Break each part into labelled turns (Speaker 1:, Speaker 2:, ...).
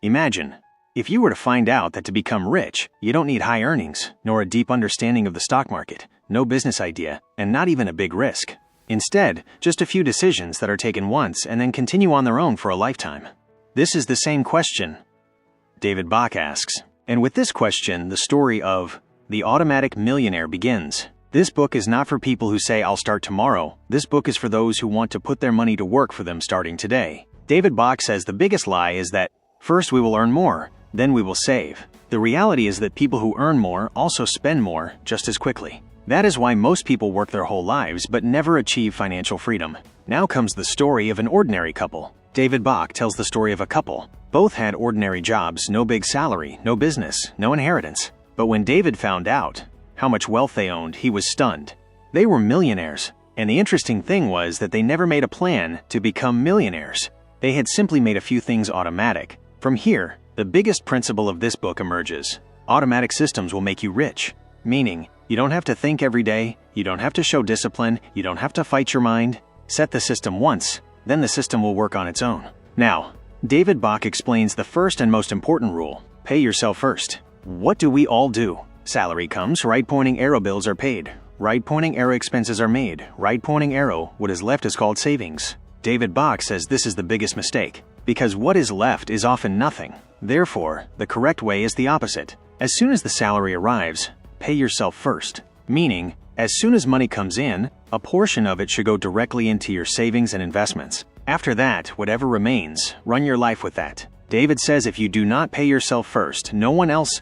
Speaker 1: Imagine, if you were to find out that to become rich, you don't need high earnings, nor a deep understanding of the stock market, no business idea, and not even a big risk. Instead, just a few decisions that are taken once and then continue on their own for a lifetime. This is the same question David Bach asks. And with this question, the story of the Automatic Millionaire begins. This book is not for people who say, "I'll start tomorrow." This book is for those who want to put their money to work for them starting today. David Bach says the biggest lie is that first we will earn more, then we will save. The reality is that people who earn more also spend more just as quickly. That is why most people work their whole lives but never achieve financial freedom. Now comes the story of an ordinary couple. David Bach tells the story of a couple. Both had ordinary jobs, no big salary, no business, no inheritance. But when David found out how much wealth they owned, he was stunned. They were millionaires. And the interesting thing was that they never made a plan to become millionaires. They had simply made a few things automatic. From here, the biggest principle of this book emerges. Automatic systems will make you rich. Meaning, you don't have to think every day, you don't have to show discipline, you don't have to fight your mind. Set the system once, then the system will work on its own. Now, David Bach explains the first and most important rule: pay yourself first. What do we all do? Salary comes, right-pointing arrow bills are paid, right-pointing arrow expenses are made, right-pointing arrow, what is left is called savings. David Bach says this is the biggest mistake, because what is left is often nothing. Therefore, the correct way is the opposite. As soon as the salary arrives, pay yourself first. Meaning, as soon as money comes in, a portion of it should go directly into your savings and investments. After that, whatever remains, run your life with that. David says if you do not pay yourself first, no one else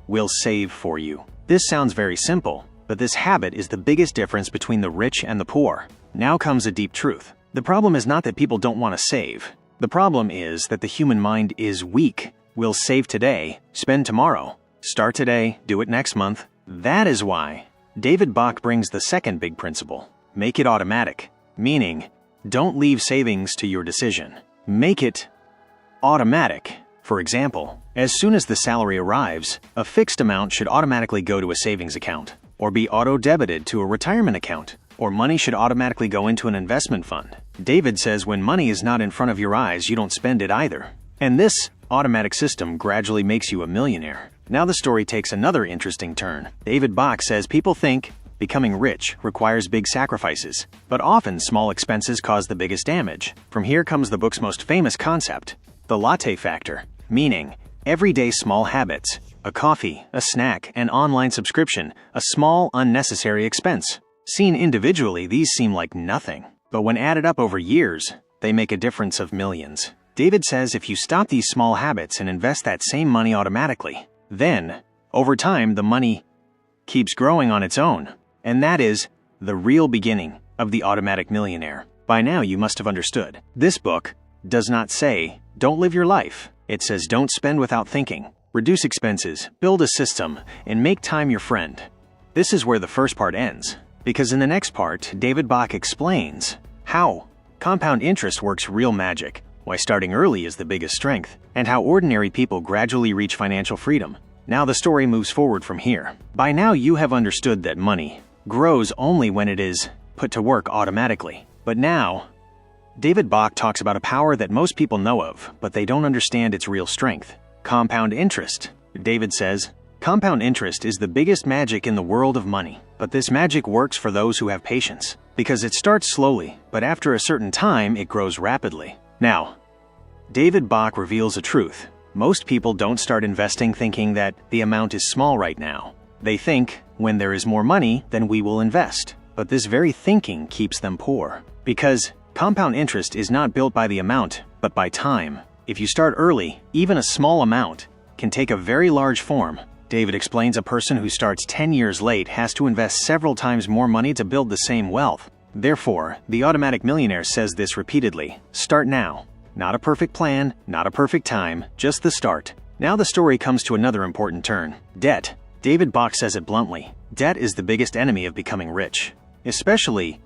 Speaker 1: will save for you. This sounds very simple, but this habit is the biggest difference between the rich and the poor. Now comes a deep truth. The problem is not that people don't want to save. The problem is that the human mind is weak. We'll save today, spend tomorrow, start today, do it next month. That is why David Bach brings the second big principle. Make it automatic. Meaning, don't leave savings to your decision. Make it automatic. For example, as soon as the salary arrives, a fixed amount should automatically go to a savings account, or be auto-debited to a retirement account, or money should automatically go into an investment fund. David says when money is not in front of your eyes, you don't spend it either. And this automatic system gradually makes you a millionaire. Now the story takes another interesting turn. David Bach says people think becoming rich requires big sacrifices, but often small expenses cause the biggest damage. From here comes the book's most famous concept, the Latte Factor. Meaning, everyday small habits, a coffee, a snack, an online subscription, a small, unnecessary expense. Seen individually, these seem like nothing, but when added up over years, they make a difference of millions. David says if you stop these small habits and invest that same money automatically, then, over time, the money keeps growing on its own. And that is the real beginning of the Automatic Millionaire. By now, you must have understood. This book does not say, don't live your life. It says don't spend without thinking, reduce expenses, build a system, and make time your friend. This is where the first part ends, because in the next part, David Bach explains how compound interest works real magic, why starting early is the biggest strength, and how ordinary people gradually reach financial freedom. Now the story moves forward from here. By now you have understood that money grows only when it is put to work automatically. But now, David Bach talks about a power that most people know of, but they don't understand its real strength. Compound interest. David says, compound interest is the biggest magic in the world of money. But this magic works for those who have patience, because it starts slowly, but after a certain time, it grows rapidly. Now, David Bach reveals a truth. Most people don't start investing thinking that the amount is small right now. They think, when there is more money, then we will invest. But this very thinking keeps them poor. Because compound interest is not built by the amount, but by time. If you start early, even a small amount can take a very large form. David explains a person who starts 10 years late has to invest several times more money to build the same wealth. Therefore, the Automatic Millionaire says this repeatedly. Start now. Not a perfect plan, not a perfect time, just the start. Now the story comes to another important turn. Debt. David Bach says it bluntly. Debt is the biggest enemy of becoming rich. Especially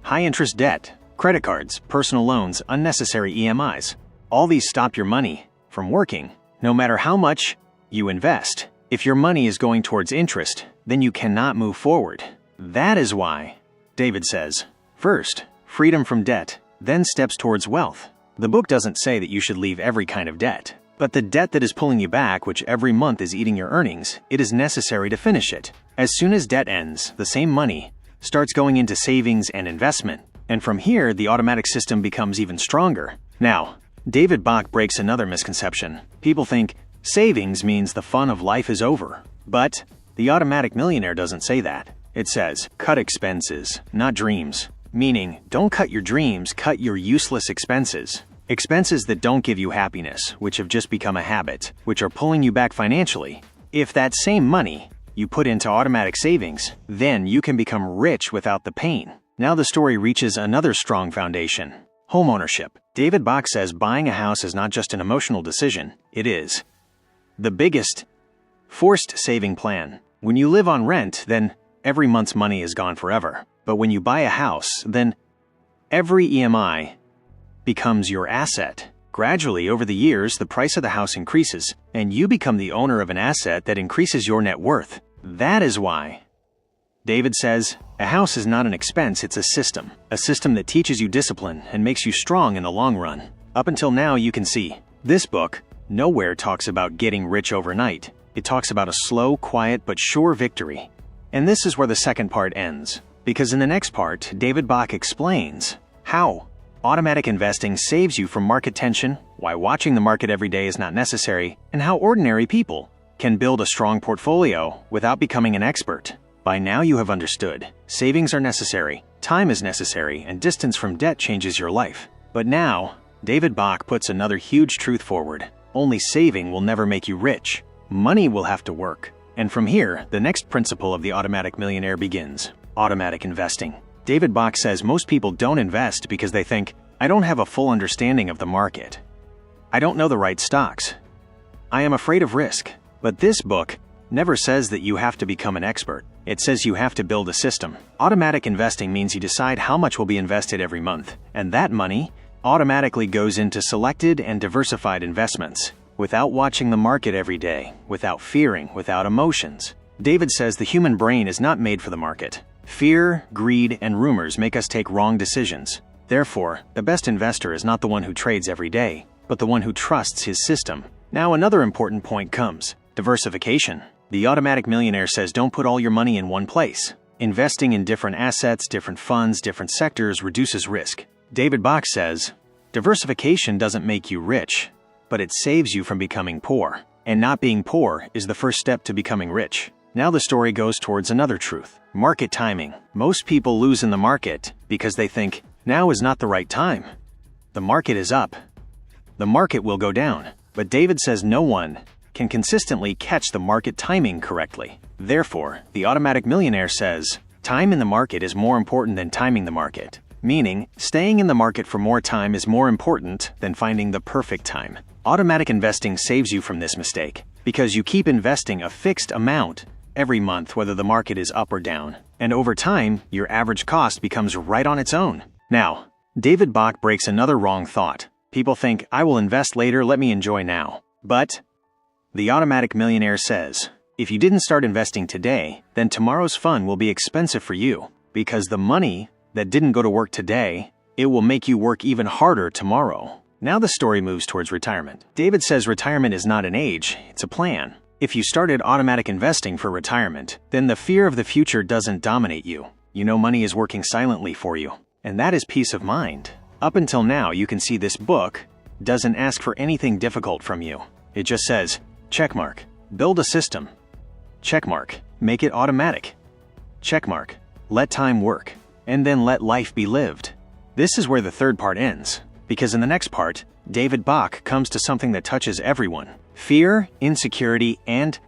Speaker 1: high-interest debt, credit cards, personal loans, unnecessary EMIs. All these stop your money from working, no matter how much you invest. If your money is going towards interest, then you cannot move forward. That is why David says, first, freedom from debt, then steps towards wealth. The book doesn't say that you should leave every kind of debt. But the debt that is pulling you back, which every month is eating your earnings, it is necessary to finish it. As soon as debt ends, the same money starts going into savings and investment. And from here, the automatic system becomes even stronger. Now, David Bach breaks another misconception. People think savings means the fun of life is over. But the Automatic Millionaire doesn't say that. It says, cut expenses, not dreams. Meaning, don't cut your dreams, cut your useless expenses. Expenses that don't give you happiness, which have just become a habit, which are pulling you back financially. If that same money you put into automatic savings, then you can become rich without the pain. Now the story reaches another strong foundation. Homeownership. David Bach says buying a house is not just an emotional decision, it is the biggest forced saving plan. When you live on rent, then every month's money is gone forever. But when you buy a house, then every EMI becomes your asset. Gradually, over the years, the price of the house increases, and you become the owner of an asset that increases your net worth. That is why David says, a house is not an expense, it's a system that teaches you discipline and makes you strong in the long run. Up until now, you can see, this book nowhere talks about getting rich overnight. It talks about a slow, quiet, but sure victory. And this is where the second part ends, because in the next part, David Bach explains how automatic investing saves you from market tension, why watching the market every day is not necessary, and how ordinary people can build a strong portfolio without becoming an expert. By now you have understood, savings are necessary, time is necessary, and distance from debt changes your life. But now, David Bach puts another huge truth forward. Only saving will never make you rich. Money will have to work. And from here, the next principle of the Automatic Millionaire begins. Automatic investing. David Bach says most people don't invest because they think, I don't have a full understanding of the market. I don't know the right stocks. I am afraid of risk. But this book never says that you have to become an expert. It says you have to build a system. Automatic investing means you decide how much will be invested every month, and that money automatically goes into selected and diversified investments, without watching the market every day, without fearing, without emotions. David says the human brain is not made for the market. Fear, greed, and rumors make us take wrong decisions. Therefore, the best investor is not the one who trades every day, but the one who trusts his system. Now another important point comes. Diversification. The Automatic Millionaire says don't put all your money in one place. Investing in different assets, different funds, different sectors reduces risk. David Bach says, diversification doesn't make you rich, but it saves you from becoming poor. And not being poor is the first step to becoming rich. Now the story goes towards another truth. Market timing. Most people lose in the market because they think, now is not the right time. The market is up. The market will go down. But David says no one can consistently catch the market timing correctly. Therefore, the Automatic Millionaire says, time in the market is more important than timing the market. Meaning, staying in the market for more time is more important than finding the perfect time. Automatic investing saves you from this mistake, because you keep investing a fixed amount every month whether the market is up or down. And over time, your average cost becomes right on its own. Now, David Bach breaks another wrong thought. People think, I will invest later, let me enjoy now. But the Automatic Millionaire says, if you didn't start investing today, then tomorrow's fun will be expensive for you, because the money that didn't go to work today, it will make you work even harder tomorrow. Now the story moves towards retirement. David says retirement is not an age, it's a plan. If you started automatic investing for retirement, then the fear of the future doesn't dominate you. You know money is working silently for you, and that is peace of mind. Up until now, you can see this book doesn't ask for anything difficult from you. It just says, checkmark, build a system. Checkmark, make it automatic. Checkmark, let time work, and then let life be lived. This is where the third part ends, because in the next part, David Bach comes to something that touches everyone. Fear, insecurity, and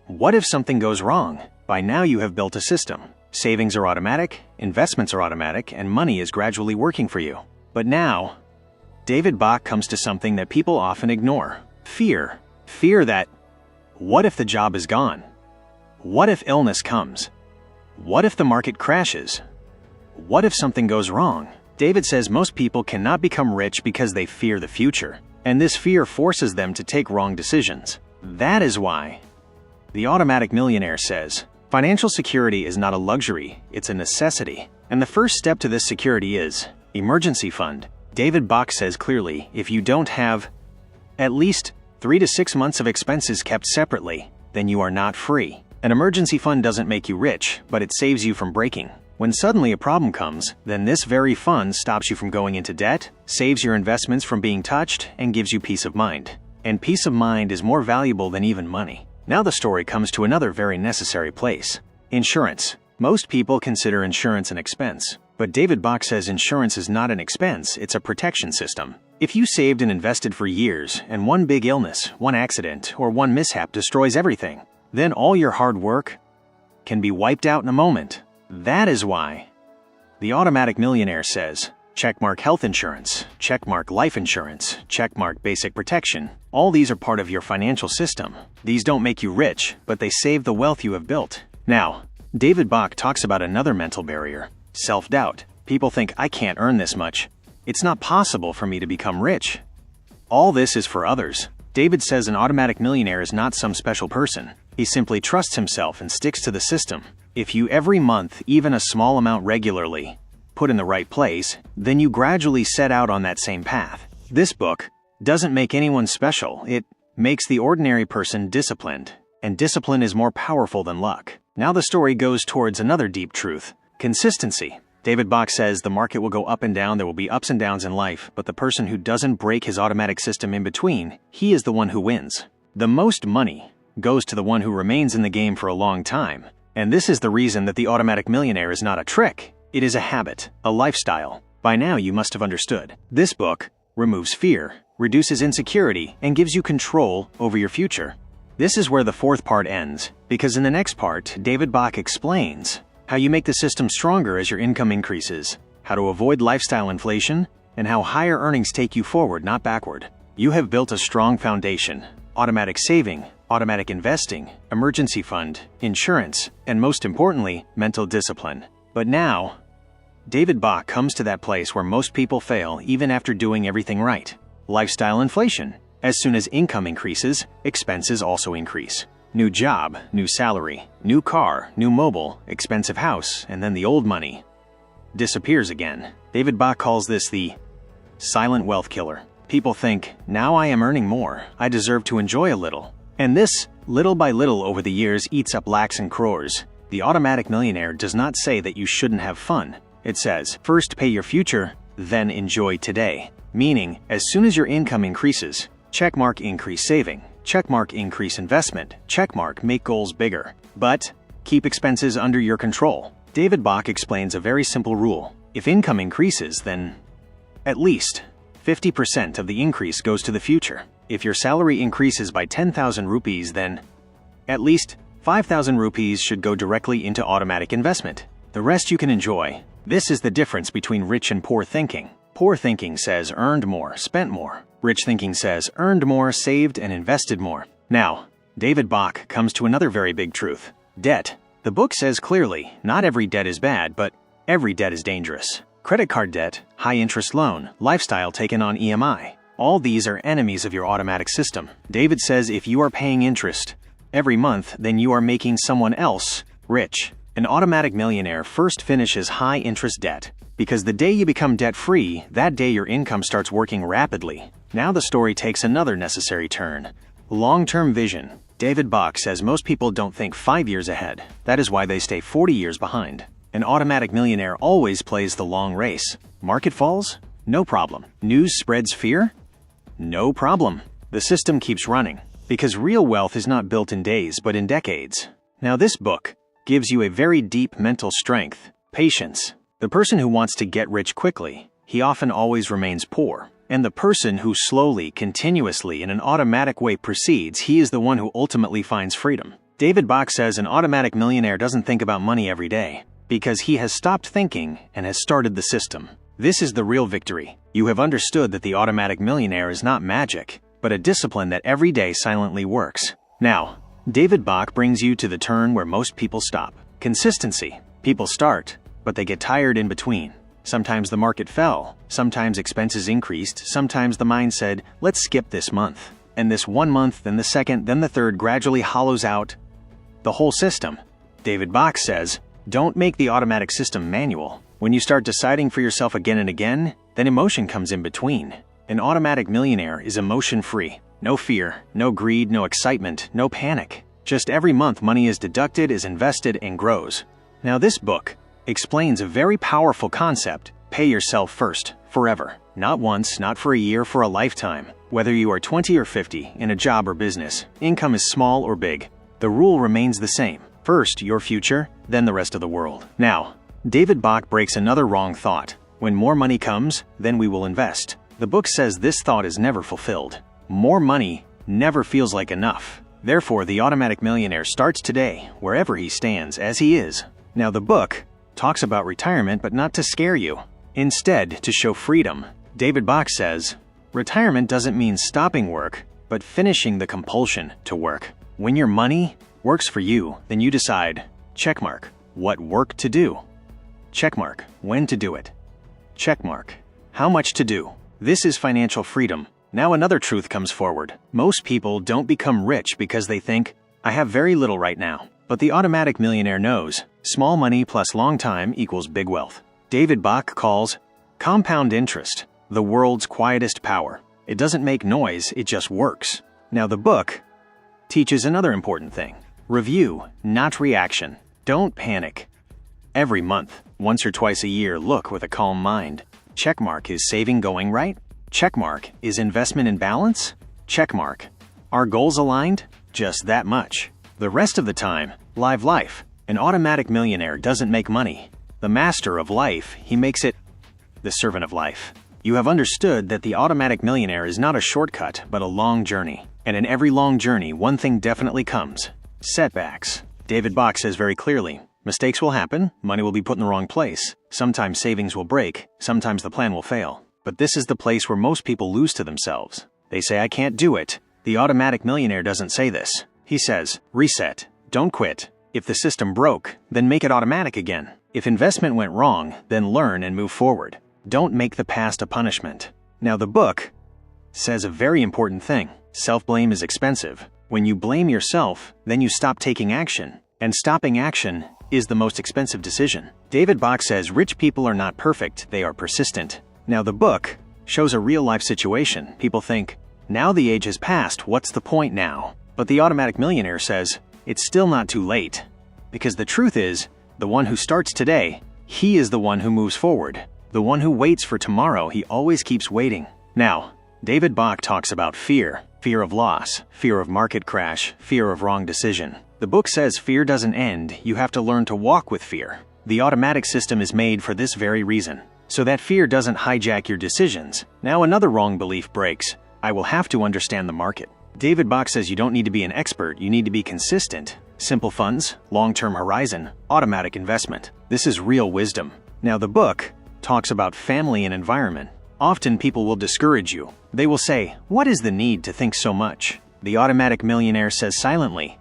Speaker 1: what if something goes wrong? By now you have built a system. Savings are automatic, investments are automatic, and money is gradually working for you. But now, David Bach comes to something that people often ignore. Fear. Fear that, what if the job is gone? What if illness comes? What if the market crashes? What if something goes wrong? David says most people cannot become rich because they fear the future, and this fear forces them to take wrong decisions. That is why the Automatic Millionaire says, financial security is not a luxury, it's a necessity. And the first step to this security is emergency fund. David Bach says clearly, if you don't have at least 3 to 6 months of expenses kept separately, then you are not free. An emergency fund doesn't make you rich, but it saves you from breaking. When suddenly a problem comes, then this very fund stops you from going into debt, saves your investments from being touched, and gives you peace of mind. And peace of mind is more valuable than even money. Now the story comes to another very necessary place. Insurance. Most people consider insurance an expense, but David Bach says insurance is not an expense, it's a protection system. If you saved and invested for years, and one big illness, one accident, or one mishap destroys everything, then all your hard work can be wiped out in a moment. That is why the Automatic Millionaire says, checkmark health insurance, checkmark life insurance, checkmark basic protection. All these are part of your financial system. These don't make you rich, but they save the wealth you have built. Now, David Bach talks about another mental barrier, self-doubt. People think, I can't earn this much. It's not possible for me to become rich. All this is for others. David says an automatic millionaire is not some special person. He simply trusts himself and sticks to the system. If you every month, even a small amount regularly, put in the right place, then you gradually set out on that same path. This book doesn't make anyone special. It makes the ordinary person disciplined. And discipline is more powerful than luck. Now the story goes towards another deep truth. Consistency. David Bach says the market will go up and down, there will be ups and downs in life, but the person who doesn't break his automatic system in between, he is the one who wins. The most money goes to the one who remains in the game for a long time. And this is the reason that the automatic millionaire is not a trick. It is a habit, a lifestyle. By now you must have understood. This book removes fear, reduces insecurity, and gives you control over your future. This is where the fourth part ends, because in the next part, David Bach explains how you make the system stronger as your income increases, how to avoid lifestyle inflation, and how higher earnings take you forward, not backward. You have built a strong foundation: automatic saving, automatic investing, emergency fund, insurance, and most importantly, mental discipline. But now, David Bach comes to that place where most people fail even after doing everything right. Lifestyle inflation. As soon as income increases, expenses also increase. New job, new salary, new car, new mobile, expensive house, and then the old money disappears again. David Bach calls this the silent wealth killer. People think, now I am earning more, I deserve to enjoy a little. And this, little by little over the years, eats up lakhs and crores. The automatic millionaire does not say that you shouldn't have fun. It says, first pay your future, then enjoy today. Meaning, as soon as your income increases, checkmark increase saving, checkmark increase investment, checkmark make goals bigger. But keep expenses under your control. David Bach explains a very simple rule. If income increases, then at least 50% of the increase goes to the future. If your salary increases by 10,000 rupees, then at least 5,000 rupees should go directly into automatic investment. The rest you can enjoy. This is the difference between rich and poor thinking. Poor thinking says earned more, spent more. Rich thinking says earned more, saved, and invested more. Now, David Bach comes to another very big truth. Debt. The book says clearly, not every debt is bad, but every debt is dangerous. Credit card debt, high-interest loan, lifestyle taken on EMI. All these are enemies of your automatic system. David says if you are paying interest every month, then you are making someone else rich. An automatic millionaire first finishes high-interest debt, because the day you become debt-free, that day your income starts working rapidly. Now the story takes another necessary turn. Long-term vision. David Bach says most people don't think 5 years ahead. That is why they stay 40 years behind. An automatic millionaire always plays the long race. Market falls? No problem. News spreads fear? No problem. The system keeps running, because real wealth is not built in days but in decades. Now this book gives you a very deep mental strength, patience. The person who wants to get rich quickly, he often always remains poor. And the person who slowly, continuously, in an automatic way proceeds, he is the one who ultimately finds freedom. David Bach says an automatic millionaire doesn't think about money every day, because he has stopped thinking and has started the system. This is the real victory. You have understood that the automatic millionaire is not magic, but a discipline that every day silently works. Now, David Bach brings you to the turn where most people stop. Consistency. People start, but they get tired in between. Sometimes the market fell, sometimes expenses increased, sometimes the mind said, let's skip this month. And this 1 month, then the second, then the third gradually hollows out the whole system. David Bach says, don't make the automatic system manual. When you start deciding for yourself again and again, then emotion comes in between. An automatic millionaire is emotion-free. No fear, no greed, no excitement, no panic. Just every month money is deducted, is invested, and grows. Now this book explains a very powerful concept. Pay yourself first, forever. Not once, not for a year, for a lifetime. Whether you are 20 or 50, in a job or business, income is small or big, the rule remains the same. First, your future, then the rest of the world. Now, David Bach breaks another wrong thought. When more money comes, then we will invest. The book says this thought is never fulfilled. More money never feels like enough. Therefore, the Automatic Millionaire starts today, wherever he stands, as he is. Now, the book talks about retirement, but not to scare you. Instead, to show freedom. David Bach says, retirement doesn't mean stopping work, but finishing the compulsion to work. When your money works for you, then you decide, checkmark, what work to do. Checkmark, when to do it. Checkmark, how much to do. This is financial freedom. Now another truth comes forward. Most people don't become rich because they think, I have very little right now. But the Automatic Millionaire knows, small money plus long time equals big wealth. David Bach calls compound interest the world's quietest power. It doesn't make noise, it just works. Now the book teaches another important thing. Review, not reaction. Don't panic. Every month, once or twice a year, look with a calm mind. Checkmark, is saving going right? Checkmark, is investment in balance? Checkmark, are goals aligned? Just that much. The rest of the time, live life. An automatic millionaire doesn't make money. The master of life, he makes it the servant of life. You have understood that the Automatic Millionaire is not a shortcut, but a long journey. And in every long journey, one thing definitely comes. Setbacks. David Bach says very clearly, mistakes will happen, money will be put in the wrong place, sometimes savings will break, sometimes the plan will fail. But this is the place where most people lose to themselves. They say, I can't do it. The Automatic Millionaire doesn't say this. He says, reset, don't quit. If the system broke, then make it automatic again. If investment went wrong, then learn and move forward. Don't make the past a punishment. Now the book says a very important thing. Self-blame is expensive. When you blame yourself, then you stop taking action. And stopping action is the most expensive decision. David Bach says rich people are not perfect, they are persistent. Now the book shows a real-life situation. People think, now the age has passed, what's the point now? But the Automatic Millionaire says, it's still not too late. Because the truth is, the one who starts today, he is the one who moves forward. The one who waits for tomorrow, he always keeps waiting. Now, David Bach talks about fear. Fear of loss, fear of market crash, fear of wrong decision. The book says fear doesn't end, you have to learn to walk with fear. The automatic system is made for this very reason, so that fear doesn't hijack your decisions. Now another wrong belief breaks. I will have to understand the market. David Bach says you don't need to be an expert, you need to be consistent. Simple funds, long-term horizon, automatic investment. This is real wisdom. Now the book talks about family and environment. Often people will discourage you. They will say, what is the need to think so much? The Automatic Millionaire says silently,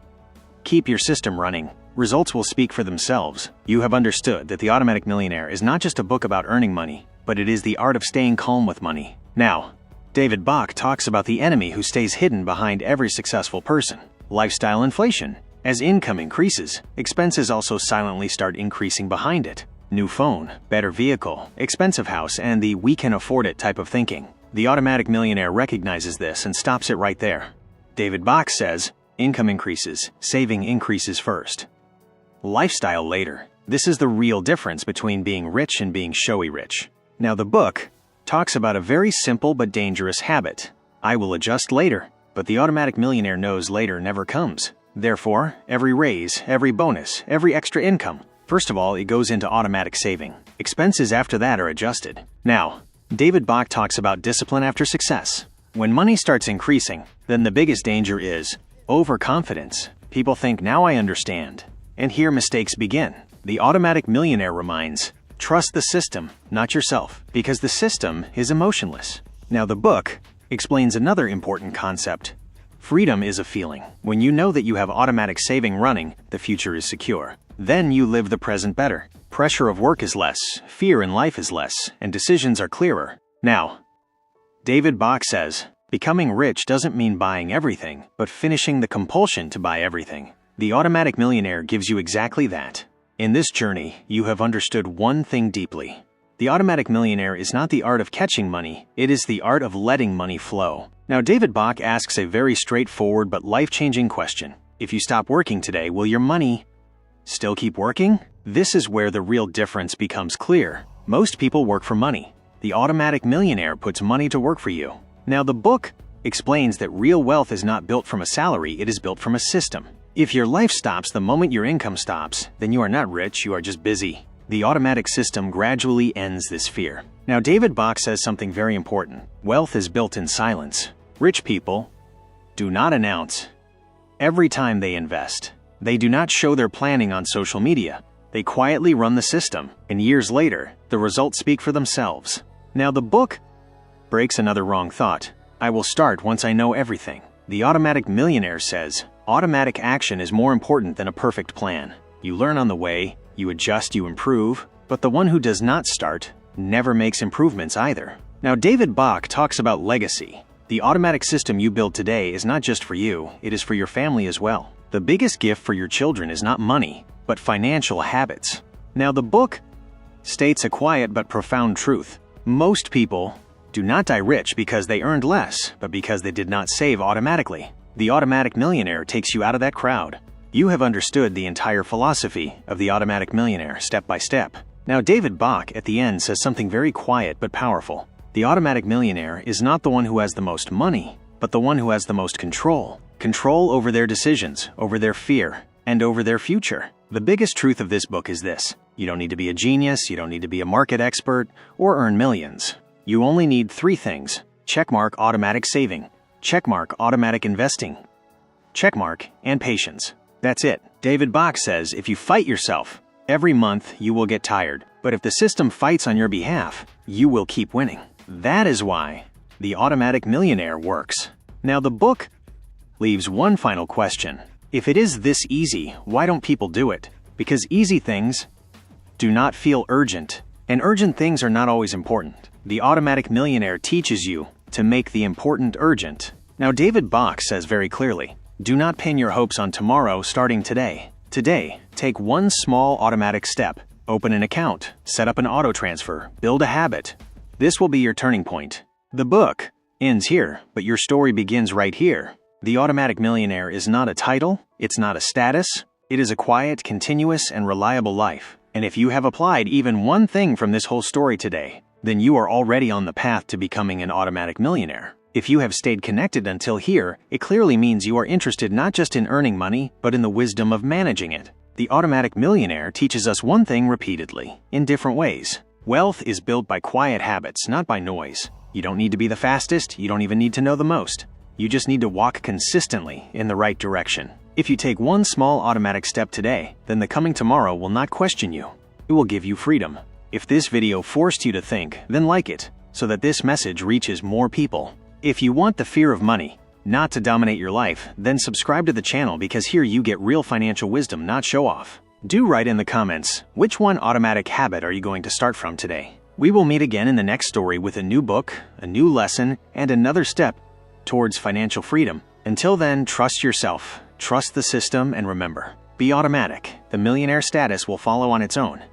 Speaker 1: keep your system running. Results will speak for themselves. You have understood that the Automatic Millionaire is not just a book about earning money, but it is the art of staying calm with money. Now, David Bach talks about the enemy who stays hidden behind every successful person. Lifestyle inflation. As income increases, expenses also silently start increasing behind it. New phone, better vehicle, expensive house, and the we can afford it type of thinking. The Automatic Millionaire recognizes this and stops it right there. David Bach says, income increases, saving increases first. Lifestyle later. This is the real difference between being rich and being showy rich. Now the book talks about a very simple but dangerous habit. I will adjust later, but the Automatic Millionaire knows later never comes. Therefore, every raise, every bonus, every extra income, first of all, it goes into automatic saving. Expenses after that are adjusted. Now, David Bach talks about discipline after success. When money starts increasing, then the biggest danger is overconfidence. People think, now I understand. And here mistakes begin. The Automatic Millionaire reminds, trust the system, not yourself, because the system is emotionless. Now the book explains another important concept. Freedom is a feeling. When you know that you have automatic saving running, the future is secure. Then you live the present better. Pressure of work is less, fear in life is less, and decisions are clearer. Now, David Bach says, becoming rich doesn't mean buying everything, but finishing the compulsion to buy everything. The Automatic Millionaire gives you exactly that. In this journey, you have understood one thing deeply. The Automatic Millionaire is not the art of catching money, it is the art of letting money flow. Now, David Bach asks a very straightforward but life-changing question. If you stop working today, will your money still keep working? This is where the real difference becomes clear. Most people work for money. The Automatic Millionaire puts money to work for you. Now, the book explains that real wealth is not built from a salary, it is built from a system. If your life stops the moment your income stops, then you are not rich, you are just busy. The automatic system gradually ends this fear. Now, David Bach says something very important. Wealth is built in silence. Rich people do not announce every time they invest. They do not show their planning on social media. They quietly run the system, and years later, the results speak for themselves. Now, the book breaks another wrong thought. I will start once I know everything. The Automatic Millionaire says, automatic action is more important than a perfect plan. You learn on the way, you adjust, you improve, but the one who does not start never makes improvements either. Now, David Bach talks about legacy. The automatic system you build today is not just for you, it is for your family as well. The biggest gift for your children is not money, but financial habits. Now, the book states a quiet but profound truth. Most people do not die rich because they earned less, but because they did not save automatically. The Automatic Millionaire takes you out of that crowd. You have understood the entire philosophy of the Automatic Millionaire step by step. Now, David Bach at the end says something very quiet but powerful. The Automatic Millionaire is not the one who has the most money, but the one who has the most control. Control over their decisions, over their fear, and over their future. The biggest truth of this book is this. You don't need to be a genius, you don't need to be a market expert, or earn millions. You only need 3 things. Checkmark automatic saving, checkmark automatic investing, checkmark and patience. That's it. David Bach says if you fight yourself, every month you will get tired. But if the system fights on your behalf, you will keep winning. That is why the Automatic Millionaire works. Now, the book leaves one final question. If it is this easy, why don't people do it? Because easy things do not feel urgent, and urgent things are not always important. The Automatic Millionaire teaches you to make the important urgent. Now, David Bach says very clearly, do not pin your hopes on tomorrow starting today. Today, take one small automatic step. Open an account, set up an auto transfer, build a habit. This will be your turning point. The book ends here, but your story begins right here. The Automatic Millionaire is not a title, it's not a status, it is a quiet, continuous, and reliable life. And if you have applied even one thing from this whole story today, then you are already on the path to becoming an automatic millionaire. If you have stayed connected until here, it clearly means you are interested not just in earning money, but in the wisdom of managing it. The Automatic Millionaire teaches us one thing repeatedly, in different ways. Wealth is built by quiet habits, not by noise. You don't need to be the fastest, you don't even need to know the most. You just need to walk consistently in the right direction. If you take one small automatic step today, then the coming tomorrow will not question you. It will give you freedom. If this video forced you to think, then like it, so that this message reaches more people. If you want the fear of money not to dominate your life, then subscribe to the channel because here you get real financial wisdom, not show off. Do write in the comments, which one automatic habit are you going to start from today? We will meet again in the next story with a new book, a new lesson, and another step towards financial freedom. Until then, trust yourself, trust the system, and remember, be automatic. The millionaire status will follow on its own.